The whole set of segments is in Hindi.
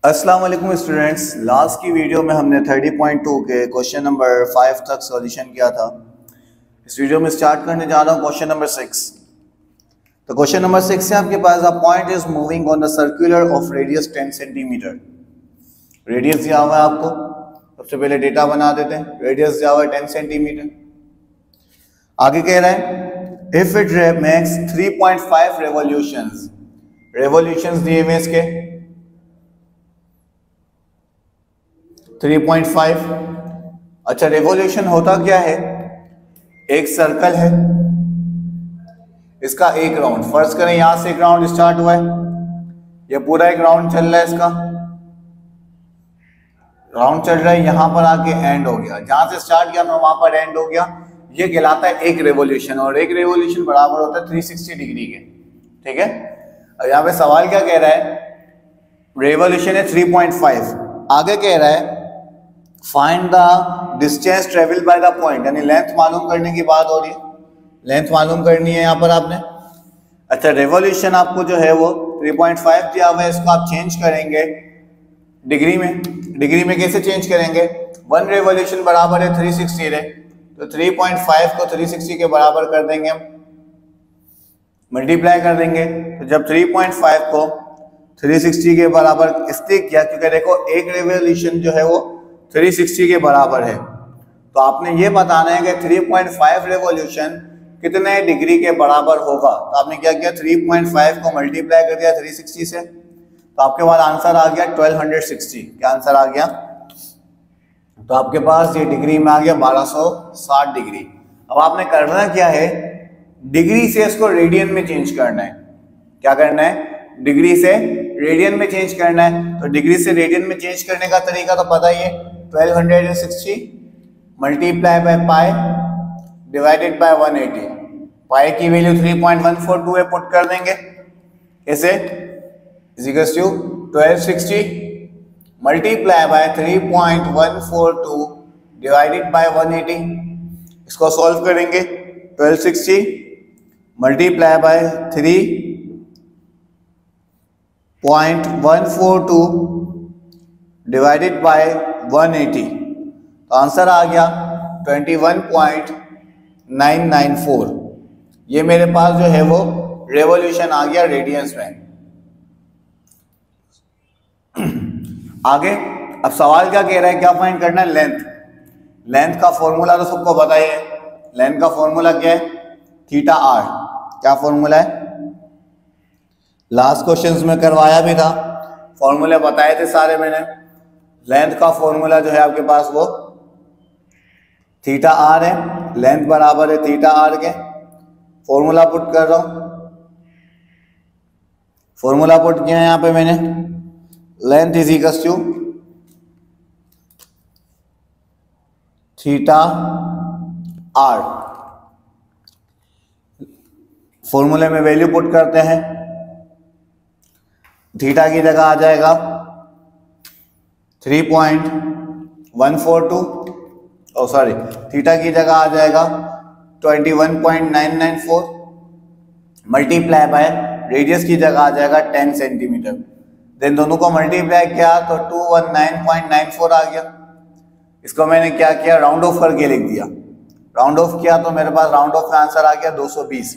अस्सलाम वालेकुम स्टूडेंट्स। लास्ट की वीडियो में हमने 30.2 के क्वेश्चन नंबर 5 तक सॉल्यूशन किया था। इस वीडियो में स्टार्ट करने जा रहा हूँ क्वेश्चन नंबर 6। तो क्वेश्चन नंबर 6 से आपके पास a point is moving on the circular of radius 10 centimetre. Radius दिया हुआ है आपको, सबसे पहले डेटा बना देते हैं। रेडियस दिया हुआ है 10 सेंटीमीटर। आगे कह रहा है if it makes 3.5 revolutions. Revolutions दिए हुए इसके 3.5। अच्छा, रेवोल्यूशन होता क्या है? एक सर्कल है, इसका एक राउंड, फर्ज करें यहां से एक राउंड स्टार्ट हुआ है, ये पूरा एक राउंड चल रहा है, इसका राउंड चल रहा है, यहां पर आके एंड हो गया। जहां से स्टार्ट किया मैं वहां पर एंड हो गया। ये कहलाता है एक रेवोल्यूशन, और एक रेवोल्यूशन बराबर होता है 360 डिग्री के। ठीक है, अब यहां पे सवाल क्या कह रहा है? रेवोल्यूशन है 3.5। आगे कह रहा है find the distance travel by the point, यानी लेंथ मालूम करने की बात हो रही है। लेंथ मालूम करनी है यहाँ पर आपने। अच्छा, रेवोल्यूशन आपको जो है वो 3.5 दिया हुआ है, इसको आप चेंज करेंगे डिग्री में। डिग्री में कैसे चेंज करेंगे? 1 रेवोल्यूशन बराबर है 360 है, तो 3.5 को 360 के बराबर कर देंगे हम, मल्टीप्लाई कर देंगे। तो जब 3.5 को 360 के बराबर इसलिए किया क्योंकि देखो एक रेवोल्यूशन जो है वो 360 के बराबर है, तो आपने ये बताना है कि 3.5 रेवोल्यूशन कितने डिग्री के बराबर होगा। तो आपने क्या किया, 3.5 को मल्टीप्लाई कर दिया 360 से, तो आपके पास आंसर आ गया 1260। क्या आंसर आ गया? तो आपके पास ये डिग्री में आ गया 1260 डिग्री। अब आपने करना क्या है, डिग्री से इसको रेडियन में चेंज करना है। क्या करना है? डिग्री से रेडियन में चेंज करना है। तो डिग्री से रेडियन में चेंज करने का तरीका तो पता ही है, 1260 multiply by pi divided by 180। Pi की वैल्यू 3.142 है, पुट कर देंगे ऐसे, is equals to 1260 multiply by 3.142 divided by 180। इसको सॉल्व करेंगे, 1260 मल्टीप्लाई बाय 3.142 डिवाइडेड बाय 180, तो आंसर आ गया 21.994। ये मेरे पास जो है वो रेवोल्यूशन आ गया रेडियंस में। आगे अब सवाल क्या कह रहा है, क्या फाइंड करना है? लेंथ। लेंथ का फॉर्मूला तो सबको पता ही है। लेंथ का फॉर्मूला क्या है? Theta r. क्या फॉर्मूला है? लास्ट क्वेश्चंस में करवाया भी था, फॉर्मूले बताए थे सारे मैंने। लेंथ का फॉर्मूला जो है आपके पास वो थीटा आर है, लेंथ बराबर है थीटा आर के। फॉर्मूला पुट कर रहा हूं, फॉर्मूला पुट किया है यहां पे मैंने। Length is equals to theta r. फॉर्मूले में वैल्यू पुट करते हैं, थीटा की जगह आ जाएगा 3.142, ओ सॉरी, थीटा की जगह आ जाएगा 21.994 मल्टीप्लाई बाय रेडियस की जगह आ जाएगा 10 सेंटीमीटर। देन दोनों को मल्टीप्लाई किया तो 219.94 आ गया। इसको मैंने क्या किया, राउंड ऑफ करके लिख दिया। राउंड ऑफ किया तो मेरे पास राउंड ऑफ का आंसर आ गया 220।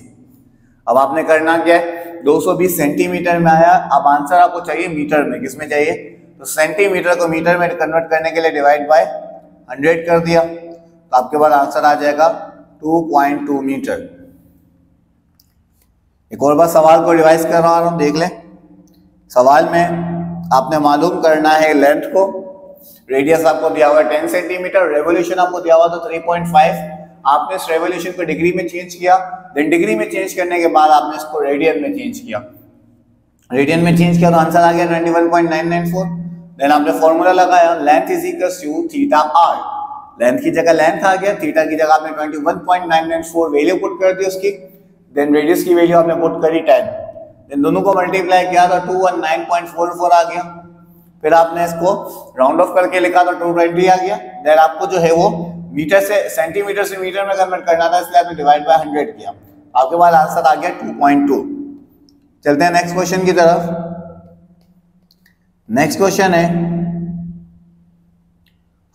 अब आपने करना क्या है, 220 सेंटीमीटर में आया, अब आंसर आपको चाहिए मीटर में। किसमें चाहिए? तो सेंटीमीटर को मीटर में कन्वर्ट करने के लिए डिवाइड बाय 100 कर दिया, तो आपके पास आंसर आ जाएगा 2.2 मीटर। एक और बार सवाल को रिवाइज कर रहा हूं, देख लें। सवाल में आपने मालूम करना है लेंथ को। रेडियस आपको दिया हुआ है 10 सेंटीमीटर, रेवोल्यूशन आपको दिया हुआ था 3.5। आपने इस रेवोल्यूशन को डिग्री में चेंज किया, देन डिग्री में चेंज करने के बाद आपने इसको रेडियन में चेंज किया। रेडियन में चेंज किया तो आंसर आ गया 21.994। देन आपने फॉर्मूला लगाया, length is equals to theta r. Length की जगह लेंथ आ गया, थीटा की जगह आपने 21.994 वैल्यू पुट कर दी उसकी। देन रेडियस की वैल्यू आपने पुट करी 10। देन दोनों को मल्टीप्लाई किया तो 219.44 आ गया। फिर आपने इसको राउंड ऑफ करके लिखा तो 220 आ गया। देन आपको जो है वो मीटर से सेंटीमीटर से मीटर में कन्वर्ट करना था, इसलिए आपने डिवाइड बाय 100 किया। आपके पास आंसर आ गया 2.2। चलते हैं नेक्स्ट क्वेश्चन की तरफ। नेक्स्ट क्वेश्चन है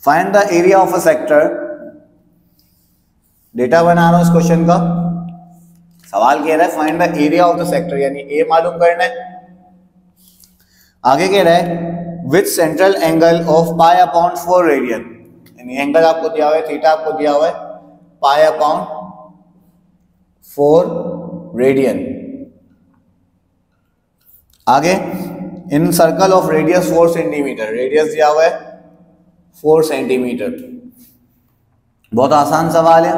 find the area of a sector. Data बना रहा हूं इस क्वेश्चन का। सवाल कह रहा है find the area of the sector, यानी ए मालूम करना है। आगे कह रहा है with central angle of pi upon 4 radian, यानी एंगल आपको दिया हुआ है, थीटा आपको दिया हुआ है, पाई अपॉन 4 रेडियन। आगे in circle of radius 4 centimetre, radius दिया हुआ है 4 सेंटीमीटर। बहुत आसान सवाल है।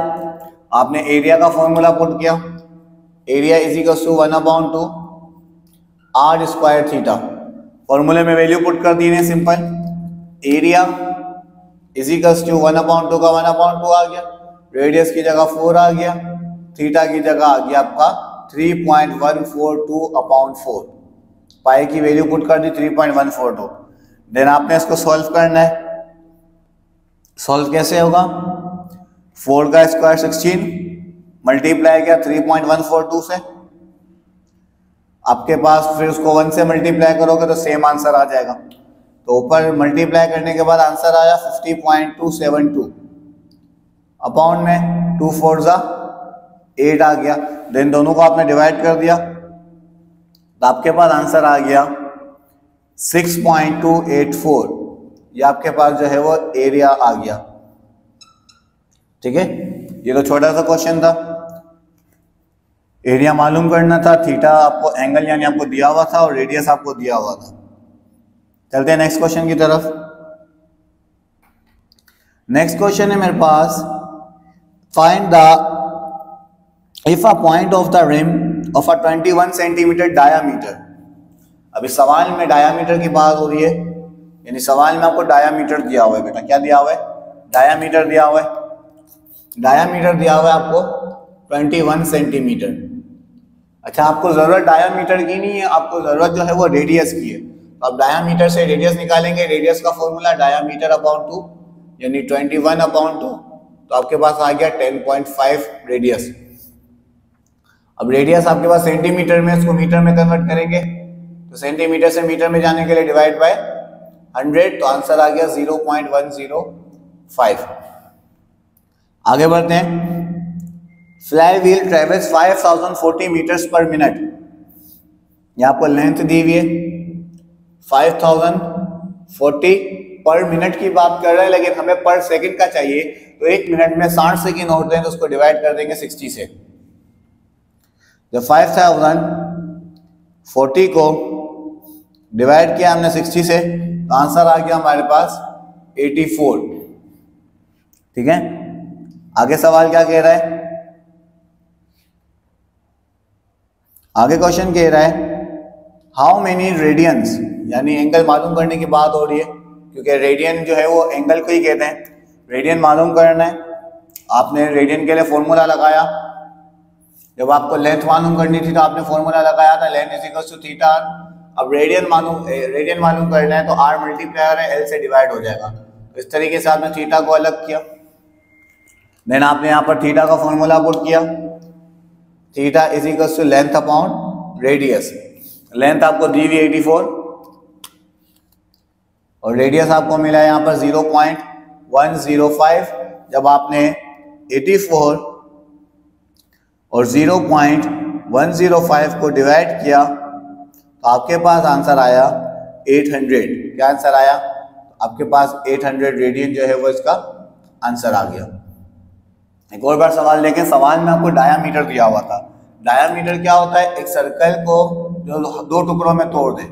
आपने एरिया का फॉर्मूला पुट किया, area is equal to 1/2 r square theta. फॉर्मूले में वैल्यू पुट कर दी है simple. Area is equal to 1/2 का 1/2 आ गया, रेडियस की जगह 4 आ गया, थीटा की जगह आ गया आपका 3.142/4। पाई की वैल्यू पुट कर दी 3.142। देन आपने इसको सॉल्व करना है। सॉल्व कैसे होगा? 4 का स्क्वायर 16 मल्टीप्लाई किया 3.142 से, आपके पास फिर उसको 1 से मल्टीप्लाई करोगे तो सेम आंसर आ जाएगा। तो ऊपर मल्टीप्लाई करने के बाद आंसर आया 50.272 अपॉन में 2 4 जा 8 आ गया। देन दोनों को आपने डिवाइड कर दिया तो आपके पास आंसर आ गया 6.284। ये आपके पास जो है वो एरिया आ गया। ठीक है, ये तो छोटा सा क्वेश्चन था। एरिया मालूम करना था, थीटा आपको एंगल यानी आपको दिया हुआ था और रेडियस आपको दिया हुआ था। चलते हैं नेक्स्ट क्वेश्चन की तरफ। नेक्स्ट क्वेश्चन है मेरे पास find the if a point of the rim of a 21 centimetre diameter. अभी सवाल में डायामीटर की बात हो रही है, यानी सवाल में आपको डायामीटर दिया हुआ है। बेटा क्या दिया हुआ है? डायामीटर दिया हुआ है। डायामीटर दिया हुआ है आपको 21 सेंटीमीटर। अच्छा, आपको जरूरत डायामीटर की नहीं है, आपको जरूरत जो है वो रेडियस की है। तो अब डायामीटर से रेडियस निकालेंगे। रेडियस का फॉर्मूला डायामीटर अपॉन 2, यानी 21/2। तो आपके पास आ गया 10.5 रेडियस। अब रेडियस आपके पास सेंटीमीटर में, इसको मीटर में कन्वर्ट करेंगे तो सेंटीमीटर से मीटर में जाने के लिए डिवाइड बाय 100, तो आंसर आ गया 0.105। आगे बढ़ते हैं। Flywheel travels 5040 metres per minute. यहां आपको लेंथ दी हुई है 5040 पर मिनट की बात कर रहे हैं, लेकिन हमें पर सेकंड का चाहिए। तो 1 मिनट में 60 सेकंड होते हैं, तो उसको डिवाइड कर देंगे 60 से। जब 5040 को डिवाइड किया हमने 60 से, तो आंसर आ गया हमारे पास 84। ठीक है, आगे सवाल क्या कह रहा है? आगे क्वेश्चन कह रहा है हाउ मेनी रेडियंस, यानी एंगल मालूम करने की बात हो रही है, क्योंकि रेडियन जो है वो एंगल को ही कहते हैं। रेडियन मालूम करना है। आपने रेडियन के लिए फॉर्मूला लगाया। जब आपको लेंथ मालूम करनी थी तो आपने फॉर्मूला लगाया था length is equal to theta. अब रेडियन मालूम करना है तो आर मल्टीप्लायर है एल से डिवाइड हो जाएगा। तो इस तरीके से आपने थीटा को अलग किया। देन आपने यहाँ पर थीटा का फॉर्मूला पुट किया। Theta is equal to length upon radius. Length आपको दी हुई 84 और रेडियस आपको मिला है यहाँ पर 0.105। जब आपने 84 और 0.105 को डिवाइड किया तो आपके पास आंसर आया 800। क्या आंसर आया? आपके पास 800 रेडियन जो है वो इसका आंसर आ गया। एक और बार सवाल देखें। सवाल में आपको डायामीटर दिया हुआ था। डायामीटर क्या होता है? एक सर्कल को जो 2 टुकड़ों में तोड़ दे।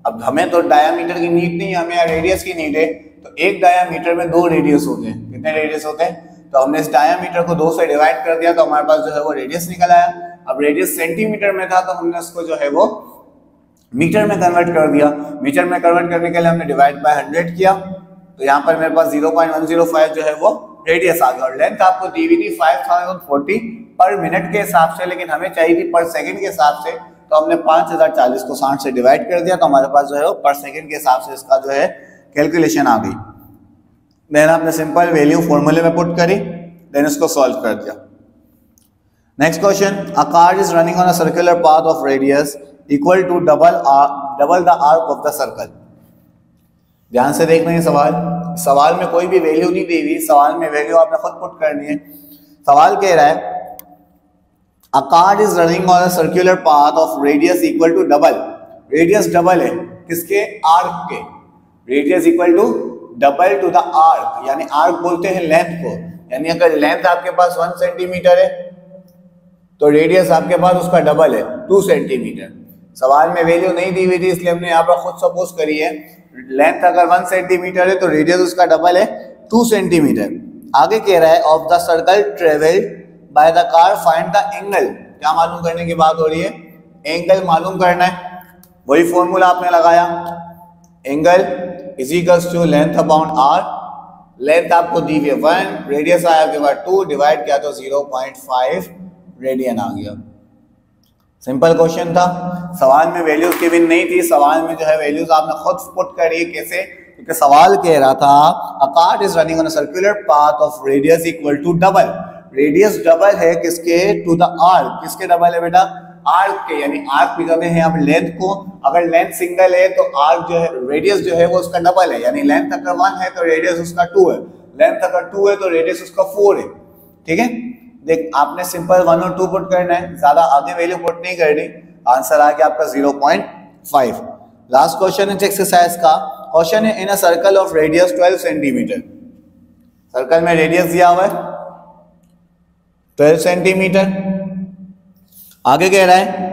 अब हमें तो डायामीटर की नीड नहीं है, हमें रेडियस की नीड है। तो एक डायामीटर में 2 रेडियस होते हैं। कितने रेडियस होते हैं? तो हमने इस डायामीटर को 2 से डिवाइड कर दिया तो हमारे पास जो है वो रेडियस निकल आया। अब रेडियस सेंटीमीटर में था तो हमने उसको जो है वो मीटर में कन्वर्ट कर दिया। मीटर में कन्वर्ट करने के लिए हमने डिवाइड बाय 100 किया। तो यहाँ पर मेरे पास 0.105 जो है वो रेडियस आ गया। और लेंथ आपको दी हुई थी 5040 पर मिनट के हिसाब से, लेकिन हमें चाहिए थी पर सेकंड के हिसाब से। तो हमने 5040 को 60 से डिवाइड कर दिया तो हमारे पास जो है वो पर सेकंड के हिसाब से इसका जो है कैलकुलेशन आ गई। देन आपने सिंपल वैल्यू फॉर्मूले में पुट करी, देन इसको सॉल्व कर दिया। Next question, a car is running on a circular path of radius equal to double the arc of the circle. ध्यान से देखना है सवाल में कोई भी वैल्यू नहीं दी हुई, सवाल में वैल्यू आपने खुद पुट करनी है। सवाल कह रहा है a car is running on a circular path of radius equal to double. Radius double है किसके? आर्क के। Radius equal to double to the arc, यानी आर्क बोलते हैं लेंथ को, यानी अगर लेंथ आपके पास 1 सेंटीमीटर है तो रेडियस आपके पास उसका डबल है 2 सेंटीमीटर। सवाल में वैल्यू नहीं दी हुई थी इसलिए हमने यहाँ पर खुद सपोज करी है। लेंथ अगर 1 सेंटीमीटर है तो रेडियस उसका डबल है 2 सेंटीमीटर। आगे कह रहा है of the circle travelled by the car find the angle. क्या मालूम करने की बात हो रही है? एंगल मालूम करना है। वही फॉर्मूला आपने लगाया, angle is equals to length upon r. Length आपको दी हुई है 1, रेडियस आया आपके पास 2, डिवाइड किया तो 0.5 रेडियन आ गया। सिंपल क्वेश्चन था। सवाल में वैल्यूज गिवन नहीं थी, सवाल में जो है वैल्यूज आपने खुद पुट करी। कैसे? क्योंकि सवाल कह रहा था a car is running on a circular path of radius equal to double. Radius double है किसके? To the arc. किसके डबल है बेटा? आर्क के, यानी आर्क भी कहते हैं आप लेंथ को। अगर लेंथ सिंगल है तो आर्क जो है रेडियस जो है वो उसका डबल है, यानी लेंथ अगर 1 है तो रेडियस उसका 2 है, लेंथ अगर 2 है तो रेडियस उसका 4 है। ठीक है, देख आपने सिंपल 1 और 2 पुट करना है, ज्यादा आगे वैल्यू पुट नहीं करनी। आंसर आ गया आपका 0.5। लास्ट क्वेश्चन है एक्सरसाइज का। क्वेश्चन है in a circle of radius 12 centimetre. Circle में रेडियस दिया हुआ है 12 सेंटीमीटर। आगे कह रहा है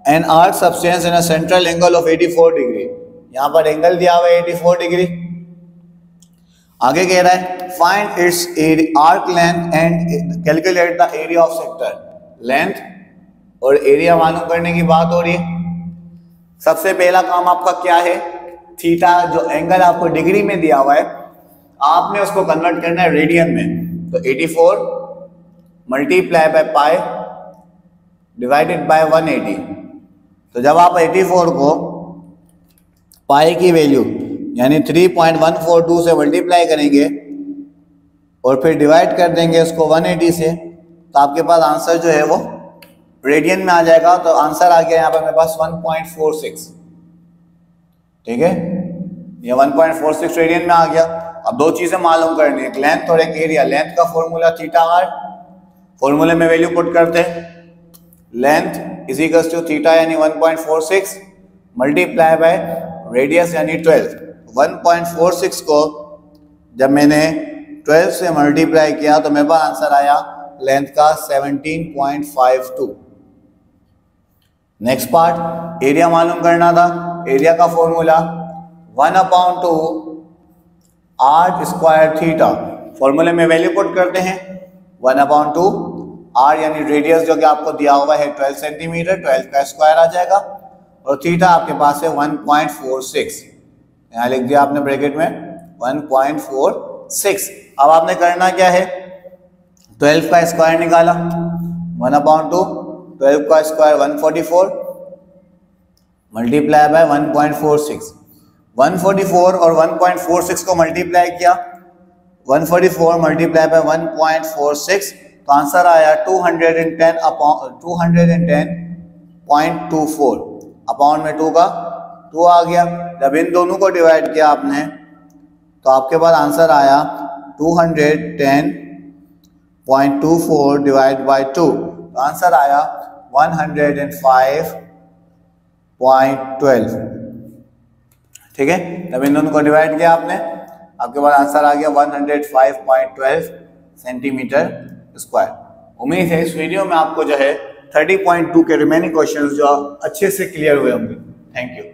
an arc substance in a central angle of 84 degree. यहां पर एंगल दिया हुआ है 84 डिग्री। आगे कह रहा है find its arc length and calculate the area of sector. Length और एरिया मालूम करने की बात हो रही है। सबसे पहला काम आपका क्या है? थीटा जो एंगल आपको डिग्री में दिया हुआ है आपने उसको कन्वर्ट करना है रेडियन में। तो 84 multiply by pi divided by 180। तो जब आप 84 को पाई की वैल्यू यानी 3.142 से मल्टीप्लाई करेंगे और फिर डिवाइड कर देंगे उसको 180 से, तो आपके पास आंसर जो है वो रेडियन में आ जाएगा। तो आंसर आ गया यहाँ पर मेरे पास 1.46। ठीक है, ये 1.46 रेडियन में आ गया। अब दो चीजें मालूम करनी है, एक लेंथ और एक एरिया। लेंथ का फॉर्मूला थीटा आर, फॉर्मूले में वैल्यू पुट करते हैं। Length is equals to theta यानी 1.46 मल्टीप्लाई बाय रेडियस यानी 12। 1.46 को जब मैंने 12 से मल्टीप्लाई किया तो मेरे पास आंसर आया लेंथ का 17.52। नेक्स्ट पार्ट एरिया मालूम करना था। एरिया का फॉर्मूला 1/2 आर स्क्वायर थीटा। फॉर्मूले में वैल्यू पुट करते हैं 1/2 आर यानी रेडियस जो कि आपको दिया हुआ है 12 सेंटीमीटर, 12 का स्क्वायर आ जाएगा और थीटा आपके पास है 1.46। यहाँ लिख दिया आपने ब्रैकेट में 1.46। अब आपने करना क्या है? 12 का स्क्वायर निकाला 1/2, 12 का स्क्वायर 144 मल्टीप्लाई बाय 1.46। 144 और 1.46 को मल्टीप्लाई किया, 144 मल्टीप्लाई बाय 1.46 तो आंसर आया 210.24। अपॉन में 2 का 2 आ गया। जब इन दोनों को डिवाइड किया आपने तो आपके पास आंसर आया 210.24 डिवाइड बाय 2। तो आंसर आया 105.12। ठीक है, जब इन दोनों को डिवाइड किया आपने आपके पास आंसर आ गया 105.12 सेंटीमीटर स्क्वायर। उम्मीद है इस वीडियो में आपको जो है 30.2 के रिमेनिंग क्वेश्चंस जो अच्छे से क्लियर हुए होंगे। Thank you.